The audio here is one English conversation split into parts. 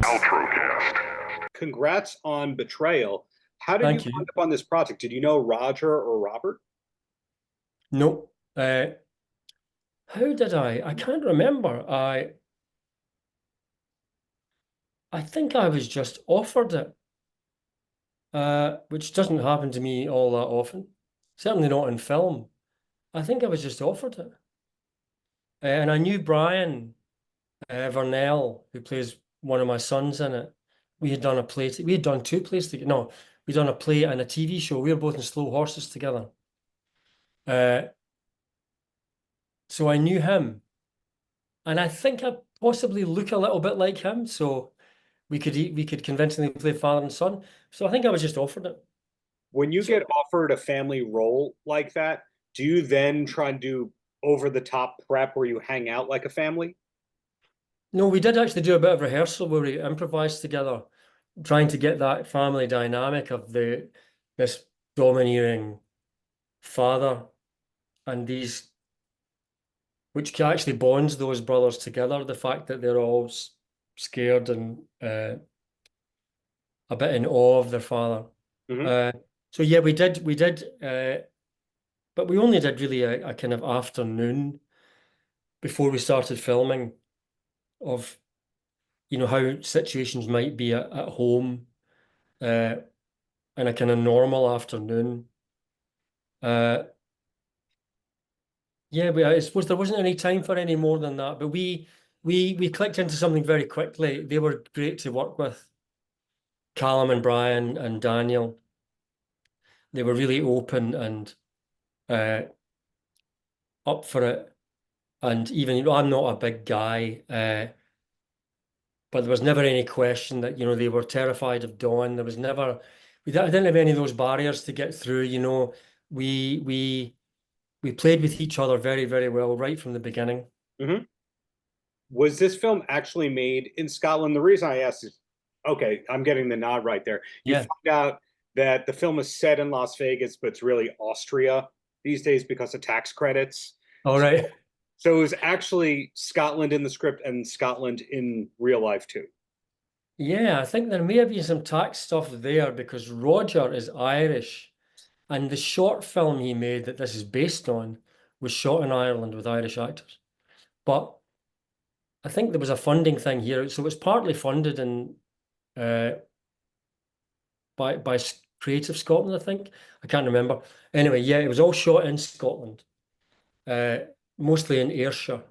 Paltrocast. Congrats on Betrayal. How did you Thank you. wind up on this project? Did you know Roger or Robert? Nope. How did I? I can't remember. I think I was just offered it, which doesn't happen to me all that often. Certainly not in film. I think I was just offered it. And I knew Brian Vernell, who plays one of my sons in it. We had done a play. We had done two plays together. No, we'd done a play and a TV show. We were both in Slow Horses together. So I knew him. And I think I possibly look a little bit like him. So we could convincingly play father and son. So I think I was just offered it. When you get offered a family role like that, do you then try and do over the top prep where you hang out like a family? No, we did actually do a bit of rehearsal where we improvised together, trying to get that family dynamic of this domineering father and these, which actually bonds those brothers together. The fact that they're all scared and a bit in awe of their father. So yeah, we did, but we only did really a kind of afternoon before we started filming of, how situations might be at home in a kind of normal afternoon. Yeah, I suppose there wasn't any time for any more than that, but we clicked into something very quickly. They were great to work with. Callum and Brian and Daniel. They were really open and up for it. And even, I'm not a big guy, but there was never any question that, they were terrified of Dawn. There was never, I didn't have any of those barriers to get through, we played with each other very, very well right from the beginning. Was this film actually made in Scotland? The reason I asked is, okay, I'm getting the nod right there. You Yeah. find out that the film is set in Las Vegas, but it's really Austria these days because of tax credits. All right. So it was actually Scotland in the script and Scotland in real life too. Yeah, I think there may have been some tax stuff there because Roger is Irish. And the short film he made that this is based on was shot in Ireland with Irish actors. But I think there was a funding thing here. So it was partly funded in by Creative Scotland, I think. I can't remember. Anyway, yeah, it was all shot in Scotland, mostly in Ayrshire.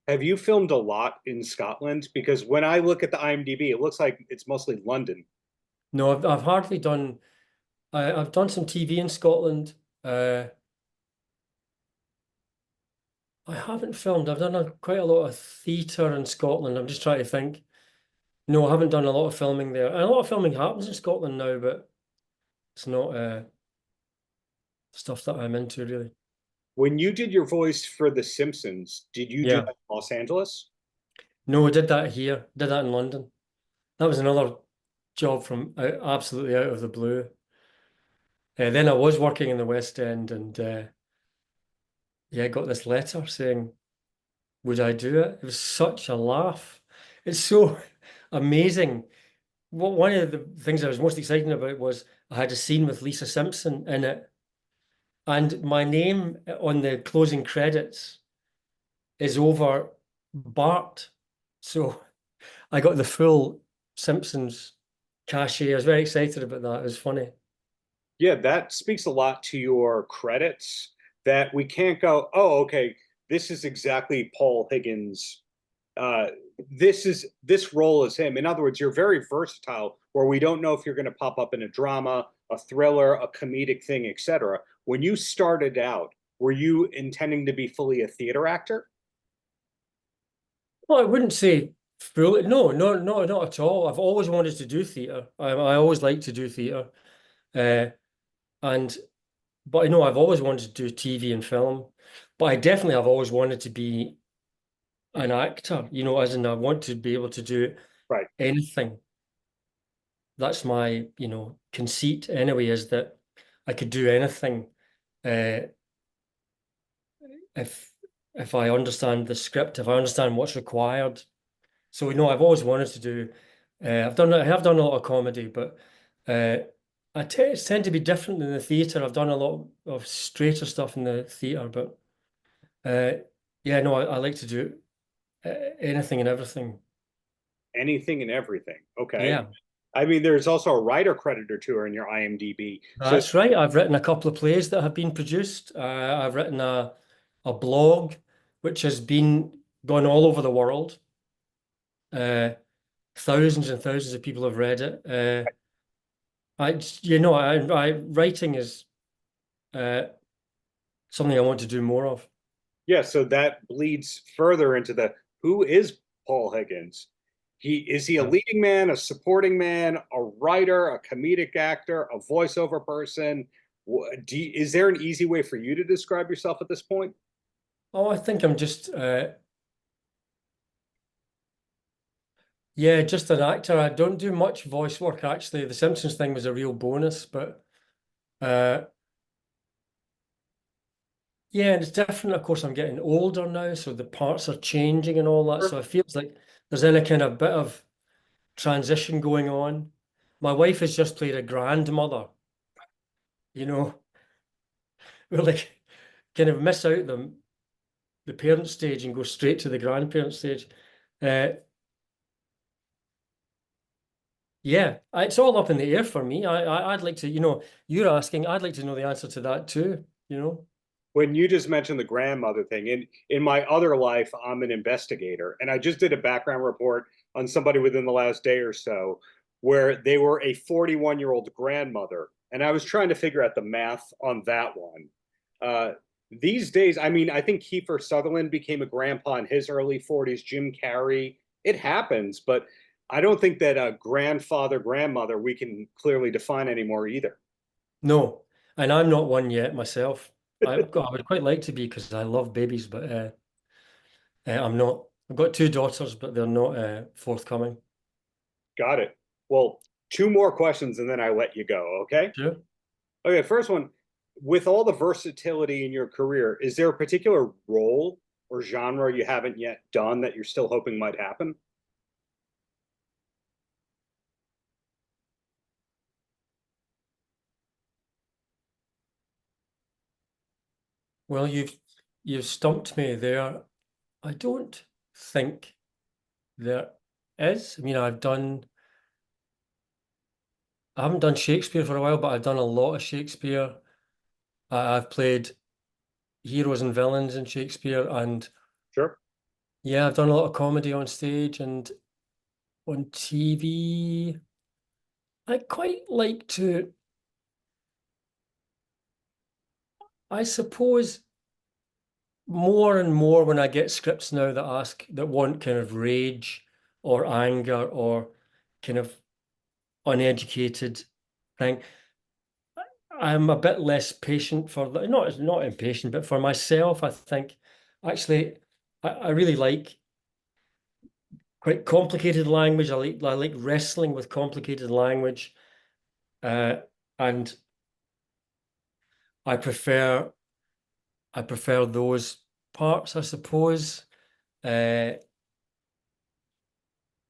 Have you filmed a lot in Scotland? Because when I look at the IMDb, it looks like it's mostly London. No, I've hardly done. I've done some TV in Scotland. I haven't filmed. I've done quite a lot of theatre in Scotland. I'm just trying to think. No, I haven't done a lot of filming there. And a lot of filming happens in Scotland now, but it's not stuff that I'm into really. When you did your voice for The Simpsons, did you do Yeah. that in Los Angeles? No, I did that here. Did that in London. That was another job from absolutely out of the blue. Then I was working in the West End and yeah, got this letter saying, would I do it? It was such a laugh. It's so amazing. One of the things I was most excited about was I had a scene with Lisa Simpson in it. And my name on the closing credits is over Bart. So I got the full Simpsons cachet. I was very excited about that. It was funny. Yeah, that speaks a lot to your credits that we can't go, oh, okay, this is exactly Paul Higgins. This role is him. In other words, you're very versatile where we don't know if you're going to pop up in a drama, a thriller, a comedic thing, etc. When you started out, were you intending to be fully a theater actor? Well, I wouldn't say fully. No, not at all. I've always wanted to do theatre. I always like to do theatre. And but I know I've always wanted to do TV and film. But I definitely have always wanted to be an actor, as in I want to be able to do Right. anything. That's my, conceit anyway, is that I could do anything if I understand the script, if I understand what's required. So, I've always wanted to do I have done a lot of comedy, but uh, tend to be different than the theatre. I've done a lot of straighter stuff in the theatre, but yeah, no, I like to do anything and everything. Anything and everything. Okay. Yeah, I mean, there's also a writer credit or two in your IMDb. So that's right. I've written a couple of plays that have been produced. I've written a blog which has been gone all over the world. Uh, Thousands and thousands of people have read it. Writing is uh, something I want to do more of. yeah, so that bleeds further into the who is Paul Higgins? He a Yeah. leading man, a supporting man, a writer, a comedic actor, a voiceover person? Is there an easy way for you to describe yourself at this point? Oh, I think I'm just yeah, just an actor. I don't do much voice work actually. The Simpsons thing was a real bonus, but uh yeah, and it's different. Of course, I'm getting older now, so the parts are changing and all that. So it feels like there's any kind of bit of transition going on. My wife has just played a grandmother, you know. We're like kind of miss out the parent stage and go straight to the grandparent stage. Uh, yeah, it's all up in the air for me. I'd like to, you're asking, I'd like to know the answer to that too, you know? When you just mentioned the grandmother thing, in my other life, I'm an investigator, and I just did a background report on somebody within the last day or so where they were a 41-year-old grandmother, and I was trying to figure out the math on that one. Uh, these days, I mean, I think Kiefer Sutherland became a grandpa in his early 40s, Jim Carrey. It happens, but I don't think that a grandfather, grandmother, we can clearly define anymore either. No, and I'm not one yet myself. I would quite like to be because I love babies, but I'm not. I've got two daughters, but they're not forthcoming. Got it. Well, two more questions and then I let you go. Okay. Sure. Okay. First one, with all the versatility in your career, is there a particular role or genre you haven't yet done that you're still hoping might happen? Well, you've stumped me there. I don't think there is. I mean, I haven't done Shakespeare for a while, but I've done a lot of Shakespeare. I've played heroes and villains in Shakespeare, and Sure. yeah, I've done a lot of comedy on stage and on TV. I quite like to, I suppose, more and more when I get scripts now that want kind of rage or anger or kind of uneducated thing. I'm a bit less patient for the, not impatient, but for myself, I think actually I really like quite complicated language. I like wrestling with complicated language, uh, and I prefer I prefer those parts, I suppose. Uh,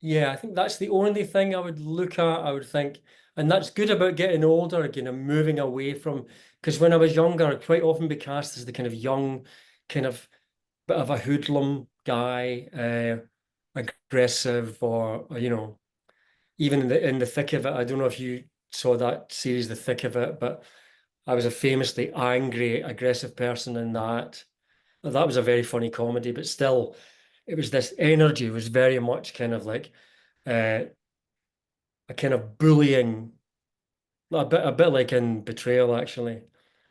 yeah, I think that's the only thing I would look at. I would think, and that's good about getting older again and moving away from. Because when I was younger, I'd quite often be cast as the kind of young, kind of bit of a hoodlum guy, aggressive, or even in the thick of it. I don't know if you saw that series, The Thick of It, but I was a famously angry, aggressive person in that. That was a very funny comedy, but still, it was this energy. It was very much kind of like uh, a kind of bullying, a bit like in Betrayal, actually.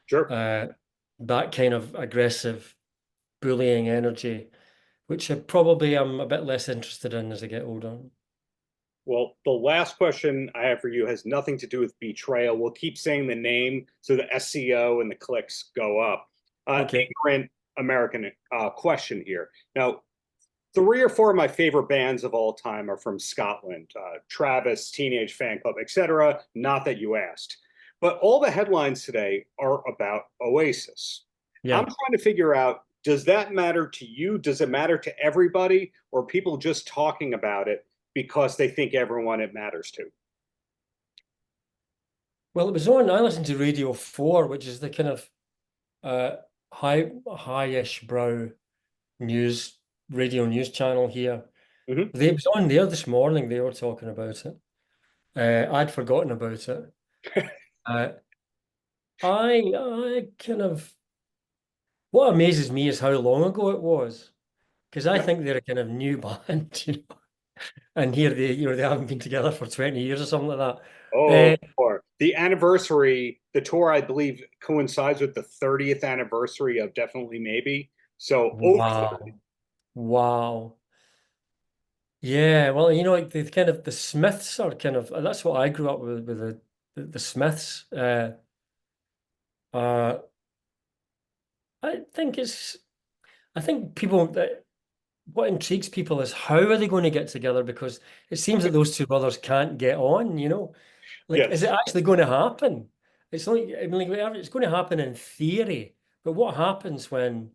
Sure. Uh, that kind of aggressive, bullying energy, which I probably am a bit less interested in as I get older. Well, the last question I have for you has nothing to do with Betrayal. We'll keep saying the name so the SEO and the clicks go up. Okay. Ignorant American question here. Now, three or four of my favorite bands of all time are from Scotland. Travis, Teenage Fan Club, etc. Not that you asked. But all the headlines today are about Oasis. I'm Yeah. trying to figure out, does that matter to you? Does it matter to everybody? Or are people just talking about it because they think everyone it matters to. Well, it was on. I listened to Radio 4, which is the kind of high-ish brow radio news channel here. Mhm. It was on there this morning. They were talking about it. I'd forgotten about it. I kind of, what amazes me is how long ago it was, because I think they're a kind of new band, you know. And here they haven't been together for 20 years or something like Oh, that. or the anniversary, the tour, I believe, coincides with the 30th anniversary of Definitely Maybe. So, Wow. Yeah, well, you know, like the Smiths are kind of, that's what I grew up with the Smiths. Uh, I think people what intrigues people is how are they going to get together, because it seems that those two brothers can't get on, you know. Like, is yes. it actually going to happen? It's like, I mean, like, it's going to happen in theory, but what happens when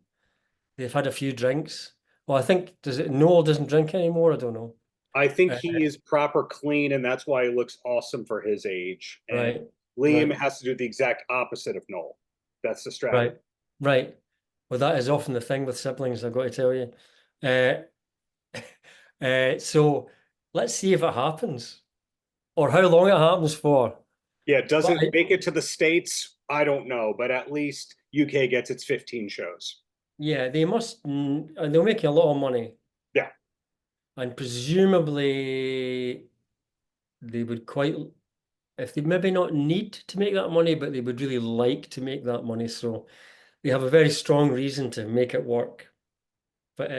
they've had a few drinks? Well, I think, Noel doesn't drink anymore? I don't know. I think Uh, he is proper clean, and that's why he looks awesome for his age. And right, Liam right, has to do the exact opposite of Noel. That's the strategy. right, right. Well, that is often the thing with siblings, I've got to tell you. Uh, so let's see if it happens or how long it happens for. Yeah, does But it make it to the States? I don't know, but at least UK gets its 15 shows. yeah, they must, they'll make a lot of money. Yeah. And presumably they would quite, if they maybe not need to make that money, but they would really like to make that money. So they have a very strong reason to make it work. But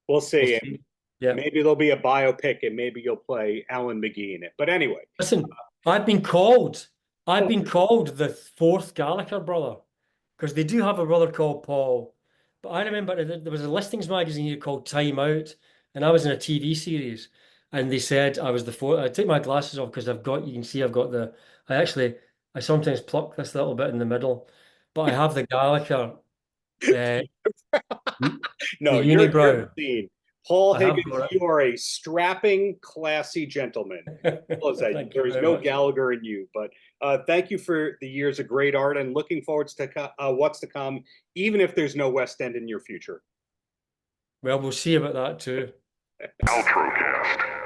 We'll we'll see. And see. Yeah. maybe there'll be a biopic and maybe you'll play Alan McGee in it. But anyway. Listen, I've been called. I've been called the fourth Gallagher brother, because they do have a brother called Paul. But I remember there was a listings magazine here called Time Out, and I was in a TV series, and they said I was the fourth. I took my glasses off because you can see I've got I sometimes pluck this little bit in the middle, but I have the Gallagher, uh, No, the you're unibrow. clean. Paul I have Higgins, got you are a strapping, classy gentleman. it. Well, that Thank you there is very no much. Gallagher in you, but thank you for the years of great art and looking forward to what's to come, even if there's no West End in your future. Well, we'll see about that too. Paltrocast.